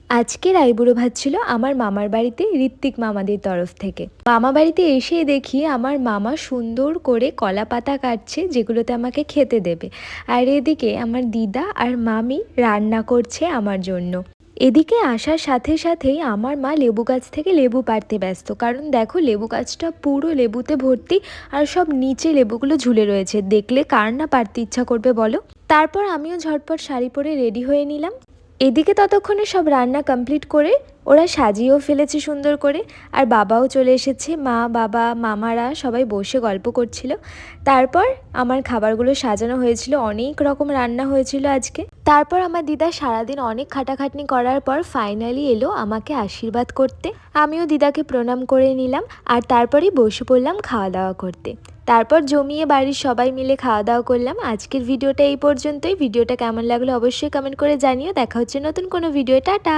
আজকের আইবুড়ো ভাত ছিল আমার মামার বাড়িতে ঋত্বিক মামাদের তরফ থেকে। মামা বাড়িতে এসেই দেখি আমার মামা সুন্দর করে কলা পাতা কাটছে, যেগুলোতে আমাকে খেতে দেবে। আর এদিকে আমার দিদা আর মামি রান্না করছে আমার জন্য। এদিকে আসার সাথে সাথেই আমার মা লেবু গাছ থেকে লেবু পাড়তে ব্যস্ত, কারণ দেখো লেবু গাছটা পুরো লেবুতে ভর্তি আর সব নিচে লেবুগুলো ঝুলে রয়েছে, দেখলে কার না পাড়তে ইচ্ছা করবে বলো। তারপর আমিও ঝটপট শাড়ি পরে রেডি হয়ে নিলাম। এদিকে ততক্ষণে সব রান্না কমপ্লিট করে ওরা সাজিয়েও ফেলেছে সুন্দর করে, আর বাবাও চলে এসেছে। মা, বাবা, মামারা সবাই বসে গল্প করছিল। তারপর আমার খাবারগুলো সাজানো হয়েছিল, অনেক রকম রান্না হয়েছিল আজকে। তারপর আমার দিদা সারাদিন অনেক খাটাখাটনি করার পর ফাইনালি এলো আমাকে আশীর্বাদ করতে। আমিও দিদাকে প্রণাম করে নিলাম, আর তারপরেই বসে পড়লাম খাওয়া দাওয়া করতে। তারপর জমিয়ে বাড়ির সবাই মিলে খাওয়া দাওয়া করলাম। আজকের ভিডিওটা এই পর্যন্তই। ভিডিওটা কেমন লাগলো অবশ্যই কমেন্ট করে জানিও। দেখা হচ্ছে নতুন কোনো ভিডিও। টাটা।